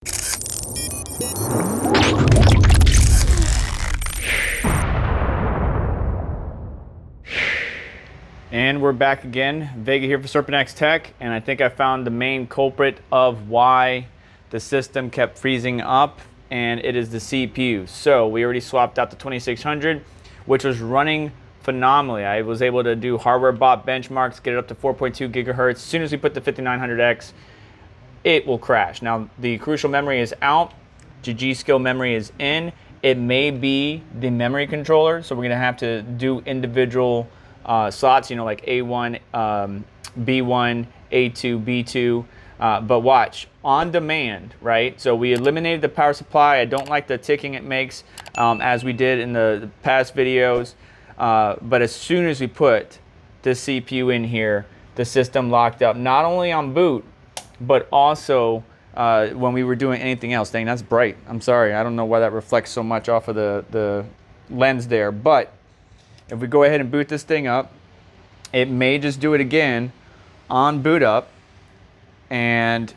And we're back again. Vega here for SerpentX Tech, and I think I found the main culprit of why the system kept freezing up, and it is the CPU. So we already swapped out the 2600, which was running phenomenally. I was able to do hardware bot benchmarks, get it up to 4.2 gigahertz. As soon as we put the 5900X, it will crash. Now the crucial memory is out, G-Skill memory is in. It may be the memory controller, so we're gonna have to do individual slots, you know, like A1, B1, A2, B2, but watch, on demand, right? So we eliminated the power supply. I don't like the ticking it makes, as we did in the past videos, but as soon as we put the CPU in here, the system locked up, not only on boot, but also when we were doing anything else. Dang, that's bright. I'm sorry, I don't know why that reflects so much off of the lens there, but if we go ahead and boot this thing up, it may just do it again on boot up. And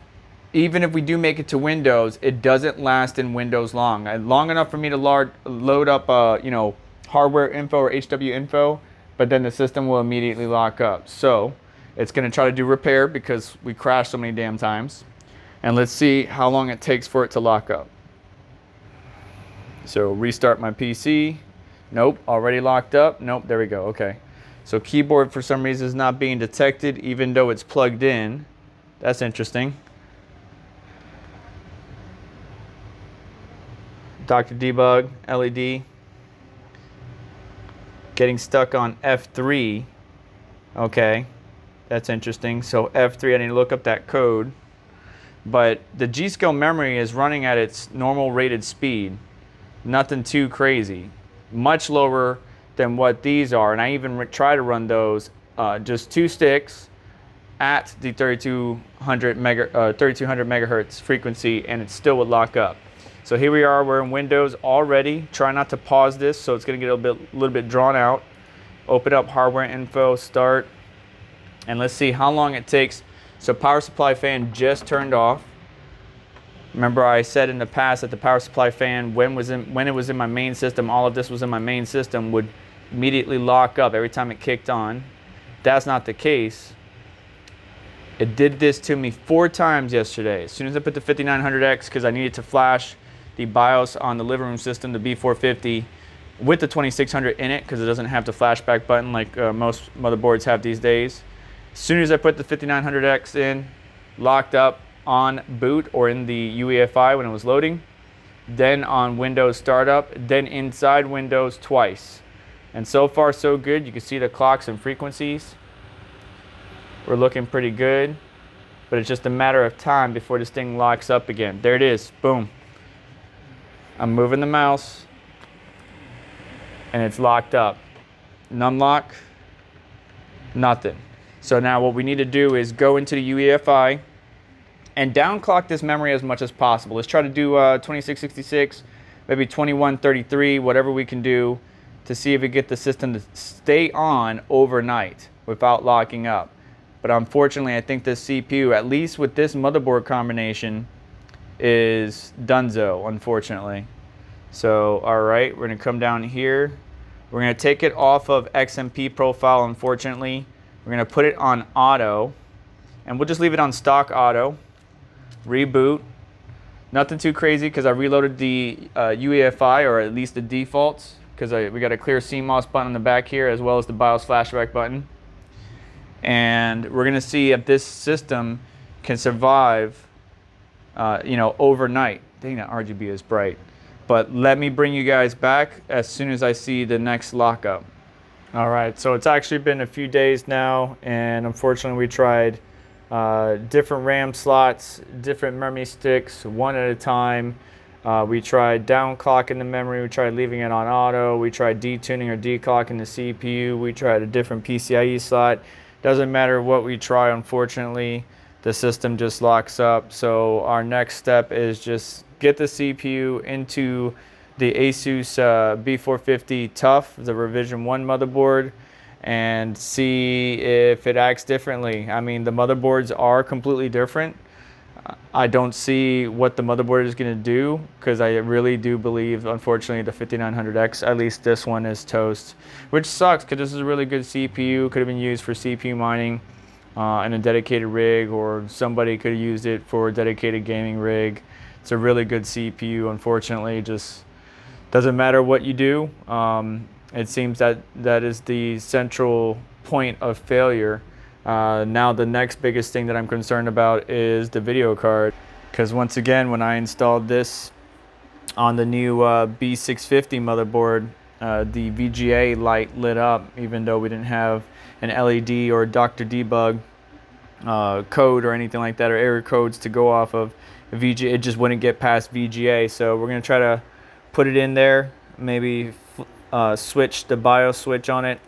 even if we do make it to Windows, it doesn't last in Windows long enough for me to load up, you know, hardware info or HW info, but then the system will immediately lock up. So it's going to try to do repair because we crashed so many damn times. And let's see how long it takes for it to lock up. So restart my PC. Nope, already locked up. Nope, there we go. Okay. So keyboard for some reason is not being detected even though it's plugged in. That's interesting. Dr. Debug, LED. Getting stuck on F3. Okay, that's interesting. So F3, I need to look up that code. But the G-Skill memory is running at its normal rated speed. Nothing too crazy. Much lower than what these are, and I even try to run those just 2 sticks at the 3200 megahertz frequency, and it still would lock up. So here we are, we're in Windows already. Try not to pause this, so it's going to get a little bit drawn out. Open up hardware info, start, and let's see how long it takes. So power supply fan just turned off. Remember I said in the past that the power supply fan, when it was in my main system, all of this was in my main system, would immediately lock up every time it kicked on. That's not the case. It did this to me 4 times yesterday. As soon as I put the 5900X, because I needed to flash the BIOS on the living room system, the B450, with the 2600 in it, because it doesn't have the flashback button like most motherboards have these days. As soon as I put the 5900X in, locked up on boot or in the UEFI when it was loading, then on Windows startup, then inside Windows twice. And so far so good. You can see the clocks and frequencies. We're looking pretty good, but it's just a matter of time before this thing locks up again. There it is, boom. I'm moving the mouse and it's locked up. Numlock, nothing. So now what we need to do is go into the UEFI and downclock this memory as much as possible. Let's try to do 2666, maybe 2133, whatever we can do to see if we get the system to stay on overnight without locking up. But unfortunately, I think this CPU, at least with this motherboard combination, is donezo, unfortunately. So, all right, we're gonna come down here. We're gonna take it off of XMP profile, unfortunately. We're gonna put it on auto, and we'll just leave it on stock auto. Reboot. Nothing too crazy because I reloaded the UEFI, or at least the defaults, because we got a clear CMOS button on the back here as well as the BIOS flashback button. And we're gonna see if this system can survive, you know, overnight. Dang, that RGB is bright. But let me bring you guys back as soon as I see the next lockup. All right, so it's actually been a few days now, and unfortunately we tried different RAM slots, different memory sticks, one at a time. We tried downclocking the memory, we tried leaving it on auto, we tried detuning or declocking the CPU, we tried a different PCIe slot. Doesn't matter what we try, unfortunately, the system just locks up. So our next step is just get the CPU into the Asus B450 Tough, the revision 1 motherboard, and see if it acts differently. I mean, the motherboards are completely different. I don't see what the motherboard is going to do, because I really do believe, unfortunately, the 5900X, at least this one, is toast, which sucks because this is a really good CPU. Could have been used for CPU mining in a dedicated rig, or somebody could have used it for a dedicated gaming rig. It's a really good CPU. Unfortunately, just doesn't matter what you do. It seems that that is the central point of failure. Now the next biggest thing that I'm concerned about is the video card, because once again, when I installed this on the new B650 motherboard, the VGA light lit up even though we didn't have an LED or Dr. Debug code or anything like that, or error codes to go off of. VGA, it just wouldn't get past VGA. So we're going to try to put it in there, maybe switch the BIOS switch on it,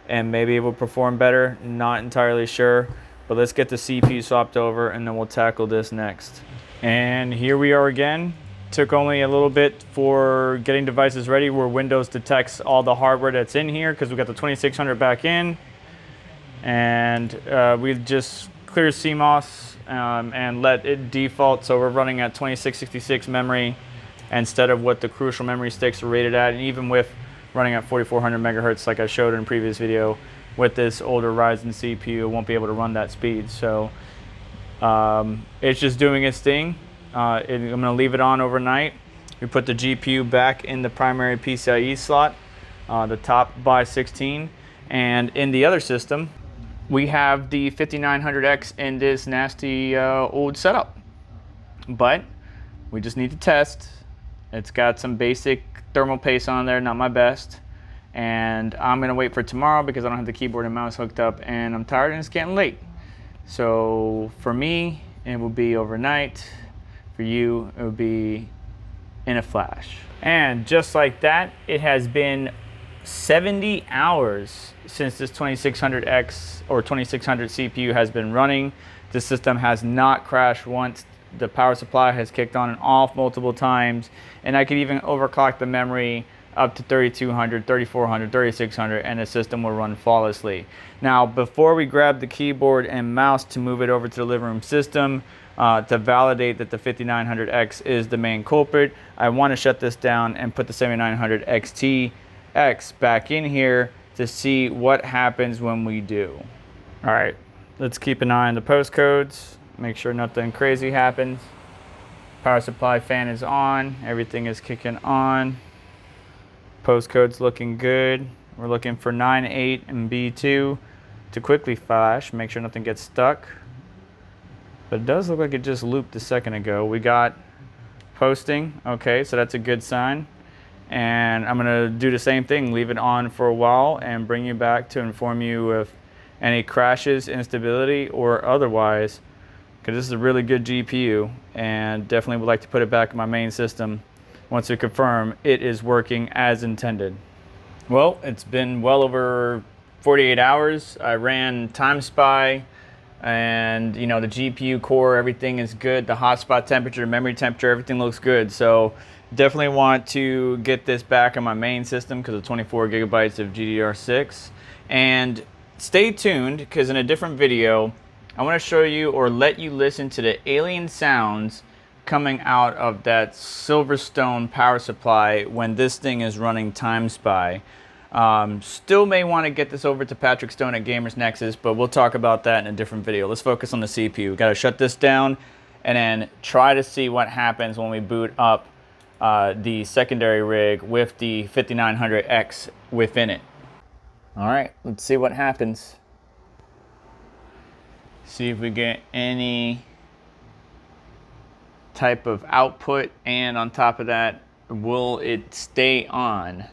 and maybe it will perform better. Not entirely sure, but let's get the CPU swapped over and then we'll tackle this next. And here we are again. Took only a little bit for getting devices ready, where Windows detects all the hardware that's in here, because we got the 2600 back in, and we just clear CMOS and let it default, so we're running at 2666 memory instead of what the crucial memory sticks are rated at. And even with running at 4400 megahertz, like I showed in a previous video, with this older Ryzen CPU, it won't be able to run that speed. So it's just doing its thing. I'm going to leave it on overnight. We put the GPU back in the primary PCIe slot, the top by 16, and in the other system we have the 5900X in this nasty old setup. But we just need to test. It's got some basic thermal paste on there, not my best. And I'm gonna wait for tomorrow because I don't have the keyboard and mouse hooked up, and I'm tired and it's getting late. So for me, it will be overnight. For you, it will be in a flash. And just like that, it has been 70 hours since this 2600X or 2600 CPU has been running. The system has not crashed once. The power supply has kicked on and off multiple times, and I could even overclock the memory up to 3200, 3400, 3600, and the system will run flawlessly. Now, before we grab the keyboard and mouse to move it over to the living room system to validate that the 5900X is the main culprit, I want to shut this down and put the 7900 XTX back in here to see what happens when we do. All right, let's keep an eye on the postcodes. Make sure nothing crazy happens. Power supply fan is on. Everything is kicking on. Postcode's looking good. We're looking for 9.8 and B2 to quickly flash. Make sure nothing gets stuck. But it does look like it just looped a second ago. We got posting. Okay, so that's a good sign. And I'm gonna do the same thing. Leave it on for a while and bring you back to inform you if any crashes, instability, or otherwise, because this is a really good GPU, and definitely would like to put it back in my main system once we confirm it is working as intended. Well, it's been well over 48 hours. I ran TimeSpy, and you know, the GPU core, everything is good. The hotspot temperature, memory temperature, everything looks good. So definitely want to get this back on my main system because of 24 gigabytes of GDDR6. And stay tuned, because in a different video, I want to show you, or let you listen to, the alien sounds coming out of that Silverstone power supply when this thing is running TimeSpy. Still may want to get this over to Patrick Stone at Gamers Nexus, but we'll talk about that in a different video. Let's focus on the CPU. We've got to shut this down and then try to see what happens when we boot up the secondary rig with the 5900X within it. All right, let's see what happens. See if we get any type of output, and on top of that, will it stay on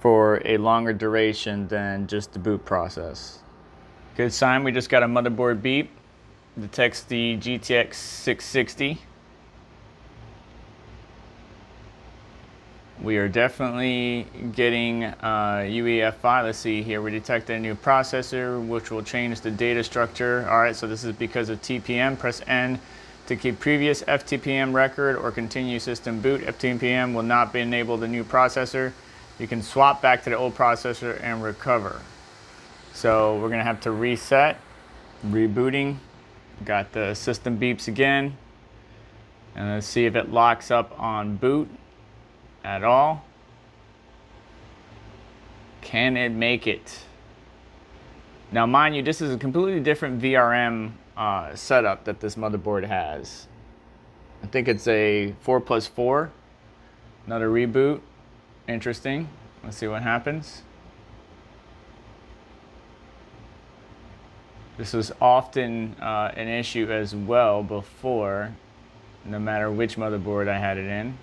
for a longer duration than just the boot process. Good sign, we just got a motherboard beep. Detects the GTX 660. We are definitely getting UEFI. Let's see here. We detected a new processor, which will change the data structure. All right, so this is because of TPM. Press N to keep previous FTPM record or continue system boot. FTPM will not be enabled the new processor. You can swap back to the old processor and recover. So we're gonna have to reset, rebooting. Got the system beeps again. And let's see if it locks up on boot at all. Can it make it? Now, mind you, this is a completely different VRM setup that this motherboard has. I think it's a 4+4, another reboot. Interesting. Let's see what happens. This was often an issue as well before, no matter which motherboard I had it in.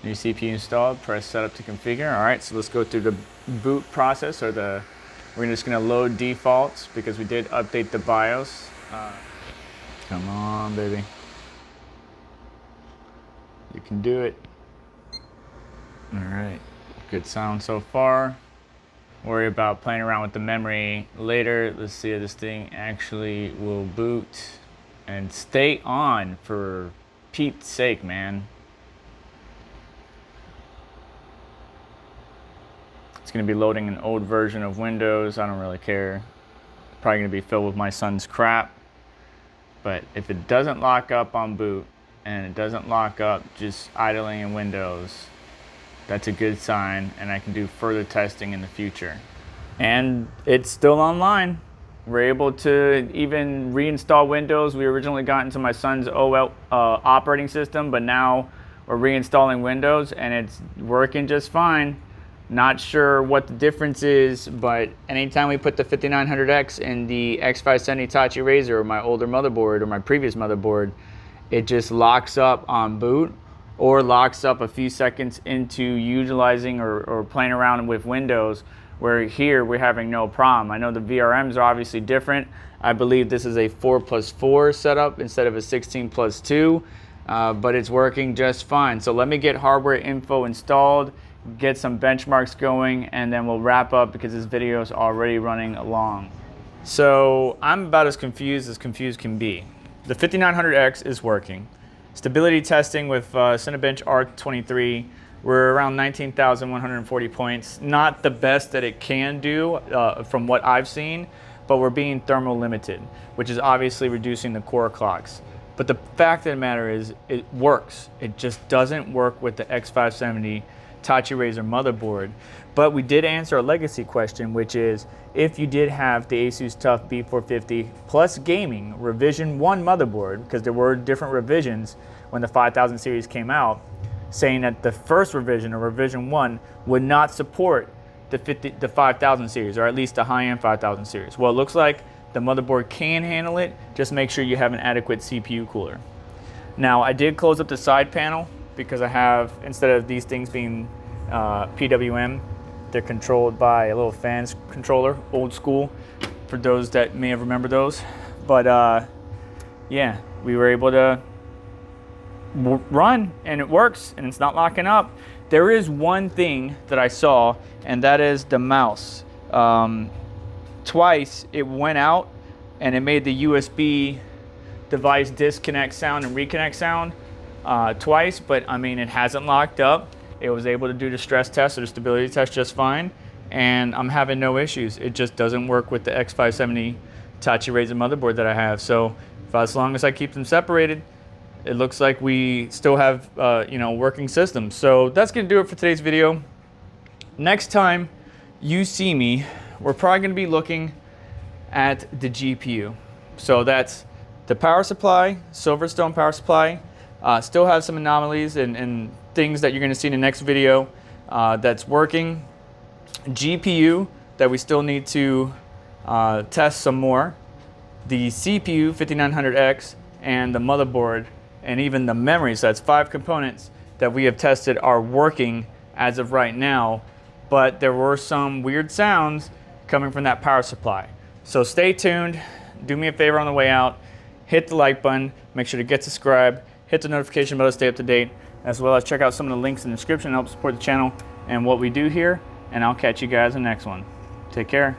New CPU installed, press setup to configure. All right, so let's go through the boot process, or we're just gonna load defaults because we did update the BIOS. Come on, baby. You can do it. All right, good sound so far. Worry about playing around with the memory later. Let's see if this thing actually will boot and stay on, for Pete's sake, man. It's gonna be loading an old version of Windows. I don't really care. Probably gonna be filled with my son's crap. But if it doesn't lock up on boot and it doesn't lock up just idling in Windows, that's a good sign, and I can do further testing in the future. And it's still online. We're able to even reinstall Windows. We originally got into my son's operating system, but now we're reinstalling Windows and it's working just fine. Not sure what the difference is, but anytime we put the 5900X in the X570 Hitachi Razr, or my older motherboard, or my previous motherboard, it just locks up on boot, or locks up a few seconds into utilizing or playing around with Windows, where here we're having no problem. I know the VRMs are obviously different. I believe this is a 4+4 setup instead of a 16+2, but it's working just fine. So let me get hardware info installed, get some benchmarks going, and then we'll wrap up because this video is already running along. So I'm about as confused can be. The 5900X is working. Stability testing with Cinebench ARC-23, we're around 19,140 points. Not the best that it can do from what I've seen, but we're being thermal limited, which is obviously reducing the core clocks. But the fact of the matter is, it works. It just doesn't work with the X570 Hitachi Razr motherboard. But we did answer a legacy question, which is, if you did have the Asus TUF B450 plus gaming revision 1 motherboard, because there were different revisions when the 5000 series came out, saying that the first revision, or revision 1, would not support the 5000 series, or at least the high-end 5000 series. Well, it looks like the motherboard can handle it. Just make sure you have an adequate CPU cooler. Now, I did close up the side panel because I have, instead of these things being PWM, they're controlled by a little fans controller, old school, for those that may have remembered those. But yeah, we were able to run, and it works, and it's not locking up. There is one thing that I saw, and that is the mouse. Twice it went out and it made the USB device disconnect sound and reconnect sound twice, but I mean, it hasn't locked up. It was able to do the stress test or the stability test just fine, and I'm having no issues. It just doesn't work with the X570 Hitachi Razr motherboard that I have. So as long as I keep them separated, it looks like we still have working systems. So that's gonna do it for today's video. Next time you see me, we're probably gonna be looking at the GPU. So that's the power supply, Silverstone power supply. Still have some anomalies and things that you're gonna see in the next video that's working. GPU that we still need to test some more. The CPU 5900X and the motherboard, and even the memory. So that's 5 components that we have tested are working as of right now, but there were some weird sounds coming from that power supply. So stay tuned, do me a favor on the way out, hit the like button, make sure to get subscribed, hit the notification bell to stay up to date, as well as check out some of the links in the description to help support the channel and what we do here, and I'll catch you guys in the next one. Take care.